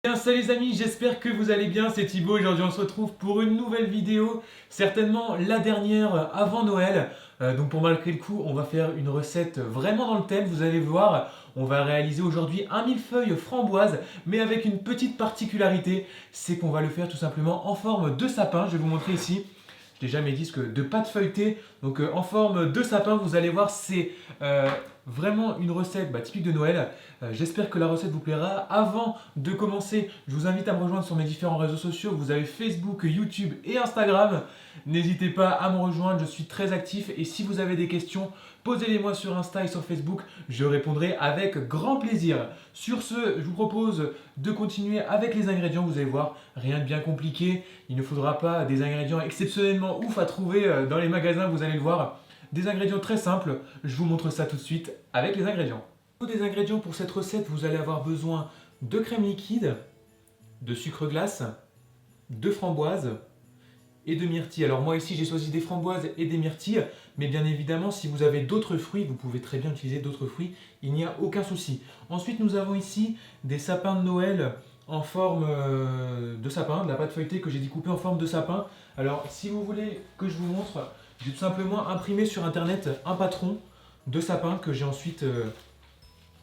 Bien, salut les amis, j'espère que vous allez bien, c'est Thibaut. Aujourd'hui on se retrouve pour une nouvelle vidéo, certainement la dernière avant Noël. Donc pour marquer le coup, on va faire une recette vraiment dans le thème, vous allez voir. On va réaliser aujourd'hui un millefeuille framboise, mais avec une petite particularité, c'est qu'on va le faire tout simplement en forme de sapin. Je vais vous montrer ici. Je n'ai jamais dit ce que de pâte feuilletée, donc en forme de sapin, vous allez voir, c'est vraiment une recette typique de Noël. J'espère que la recette vous plaira. Avant de commencer, je vous invite à me rejoindre sur mes différents réseaux sociaux. Vous avez Facebook, YouTube et Instagram. N'hésitez pas à me rejoindre, je suis très actif. Et si vous avez des questions, posez-les-moi sur Insta et sur Facebook. Je répondrai avec grand plaisir. Sur ce, je vous propose de continuer avec les ingrédients. Vous allez voir, rien de bien compliqué. Il ne faudra pas des ingrédients exceptionnellement ouf à trouver dans les magasins, vous allez le voir. Des ingrédients très simples. Je vous montre ça tout de suite avec les ingrédients. Des ingrédients pour cette recette, vous allez avoir besoin de crème liquide, de sucre glace, de framboises et de myrtilles. Alors moi ici j'ai choisi des framboises et des myrtilles, mais bien évidemment si vous avez d'autres fruits, vous pouvez très bien utiliser d'autres fruits, il n'y a aucun souci. Ensuite nous avons ici des sapins de Noël en forme de sapin, de la pâte feuilletée que j'ai découpée en forme de sapin. Alors si vous voulez que je vous montre, j'ai tout simplement imprimé sur internet un patron de sapin que j'ai ensuite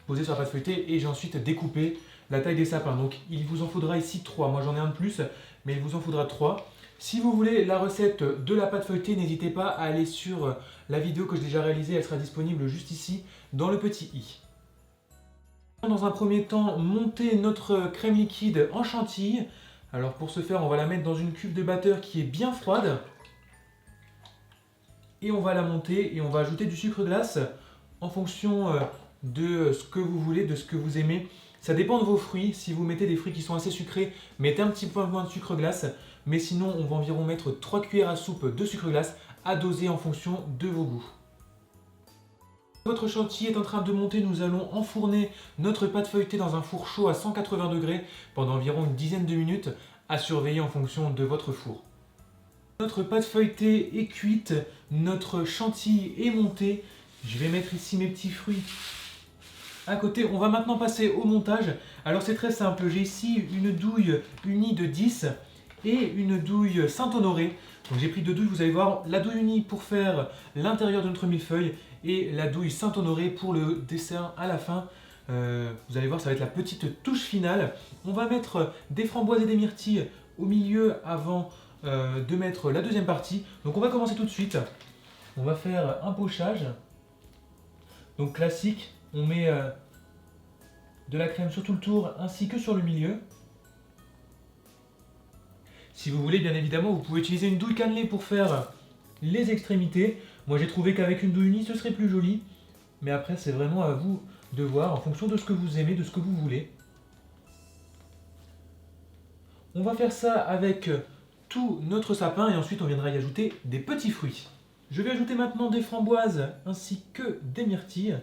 posé sur la pâte feuilletée et j'ai ensuite découpé la taille des sapins. Donc il vous en faudra ici 3. Moi j'en ai un de plus, mais il vous en faudra 3. Si vous voulez la recette de la pâte feuilletée, n'hésitez pas à aller sur la vidéo que j'ai déjà réalisée. Elle sera disponible juste ici dans le petit i. Dans un premier temps, monter notre crème liquide en chantilly. Alors pour ce faire, on va la mettre dans une cuve de batteur qui est bien froide. Et on va la monter et on va ajouter du sucre glace en fonction de ce que vous voulez, de ce que vous aimez. Ça dépend de vos fruits. Si vous mettez des fruits qui sont assez sucrés, mettez un petit peu moins de sucre glace. Mais sinon, on va environ mettre 3 cuillères à soupe de sucre glace à doser en fonction de vos goûts. Votre chantilly est en train de monter, nous allons enfourner notre pâte feuilletée dans un four chaud à 180 degrés pendant environ une dizaine de minutes, à surveiller en fonction de votre four. Notre pâte feuilletée est cuite, notre chantilly est monté. Je vais mettre ici mes petits fruits à côté. On va maintenant passer au montage. Alors c'est très simple, j'ai ici une douille unie de 10 et une douille Saint-Honoré. Donc j'ai pris deux douilles, vous allez voir, la douille unie pour faire l'intérieur de notre millefeuille et la douille Saint-Honoré pour le dessert à la fin. Vous allez voir, ça va être la petite touche finale. On va mettre des framboises et des myrtilles au milieu avant de mettre la deuxième partie. Donc on va commencer tout de suite. On va faire un pochage. Donc classique, on met de la crème sur tout le tour ainsi que sur le milieu. Si vous voulez, bien évidemment, vous pouvez utiliser une douille cannelée pour faire les extrémités. Moi j'ai trouvé qu'avec une douille unie ce serait plus joli. Mais après c'est vraiment à vous de voir en fonction de ce que vous aimez, de ce que vous voulez. On va faire ça avec tout notre sapin et ensuite on viendra y ajouter des petits fruits. Je vais ajouter maintenant des framboises ainsi que des myrtilles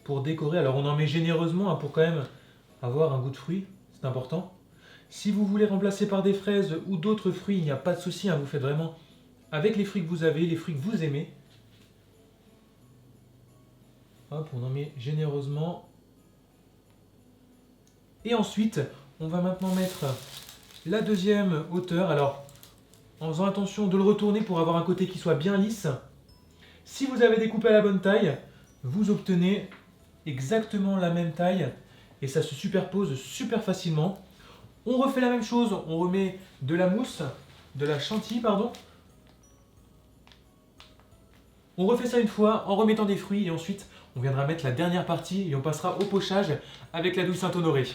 pour décorer. Alors on en met généreusement pour quand même avoir un goût de fruits, c'est important. Si vous voulez remplacer par des fraises ou d'autres fruits, il n'y a pas de souci, vous faites vraiment avec les fruits que vous avez, les fruits que vous aimez. Hop, on en met généreusement. Et ensuite, on va maintenant mettre la deuxième hauteur. Alors, en faisant attention de le retourner pour avoir un côté qui soit bien lisse. Si vous avez découpé à la bonne taille, vous obtenez exactement la même taille et ça se superpose super facilement. On refait la même chose, on remet de la mousse, de la chantilly, pardon. On refait ça une fois en remettant des fruits et ensuite on viendra mettre la dernière partie et on passera au pochage avec la douille Saint-Honoré.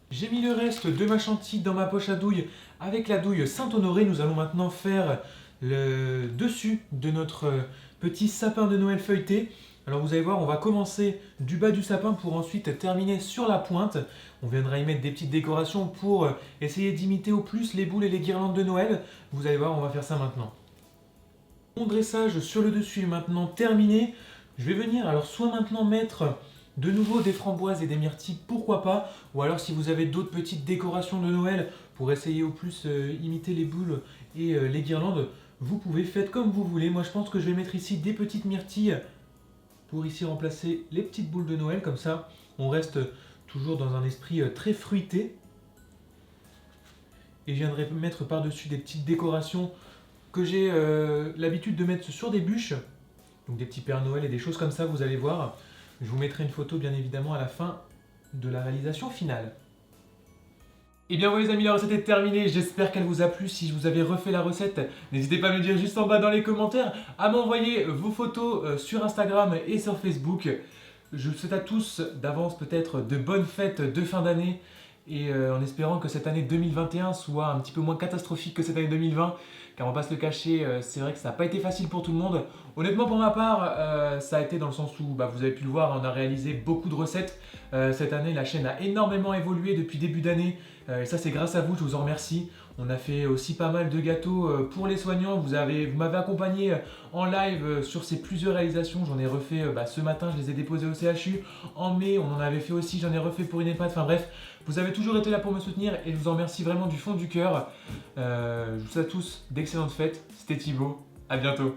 J'ai mis le reste de ma chantilly dans ma poche à douille avec la douille Saint-Honoré. Nous allons maintenant faire le dessus de notre petit sapin de Noël feuilleté. Alors vous allez voir, on va commencer du bas du sapin pour ensuite terminer sur la pointe. On viendra y mettre des petites décorations pour essayer d'imiter au plus les boules et les guirlandes de Noël. Vous allez voir, on va faire ça maintenant. Mon dressage sur le dessus est maintenant terminé. Je vais venir alors soit maintenant mettre de nouveau des framboises et des myrtilles, pourquoi pas. Ou alors si vous avez d'autres petites décorations de Noël pour essayer au plus imiter les boules et les guirlandes, vous pouvez, faites comme vous voulez. Moi je pense que je vais mettre ici des petites myrtilles pour ici remplacer les petites boules de Noël, comme ça on reste toujours dans un esprit très fruité. Et je viendrai mettre par-dessus des petites décorations que j'ai l'habitude de mettre sur des bûches. Donc des petits Pères Noël et des choses comme ça, vous allez voir. Je vous mettrai une photo bien évidemment à la fin de la réalisation finale. Et bien voilà les amis, la recette est terminée, j'espère qu'elle vous a plu. Si vous avez refait la recette, n'hésitez pas à me le dire juste en bas dans les commentaires, à m'envoyer vos photos sur Instagram et sur Facebook. Je vous souhaite à tous d'avance peut-être de bonnes fêtes de fin d'année et en espérant que cette année 2021 soit un petit peu moins catastrophique que cette année 2020, car on va pas se le cacher, c'est vrai que ça n'a pas été facile pour tout le monde. Honnêtement pour ma part, ça a été dans le sens où vous avez pu le voir, on a réalisé beaucoup de recettes. Cette année la chaîne a énormément évolué depuis début d'année et ça c'est grâce à vous, je vous en remercie. On a fait aussi pas mal de gâteaux pour les soignants, vous m'avez accompagné en live sur ces plusieurs réalisations. J'en ai refait ce matin, je les ai déposés au CHU. En mai on en avait fait aussi, j'en ai refait pour une EHPAD, enfin bref. Vous avez toujours été là pour me soutenir et je vous en remercie vraiment du fond du cœur. Je vous souhaite à tous d'excellentes fêtes, c'était Thibaut, à bientôt.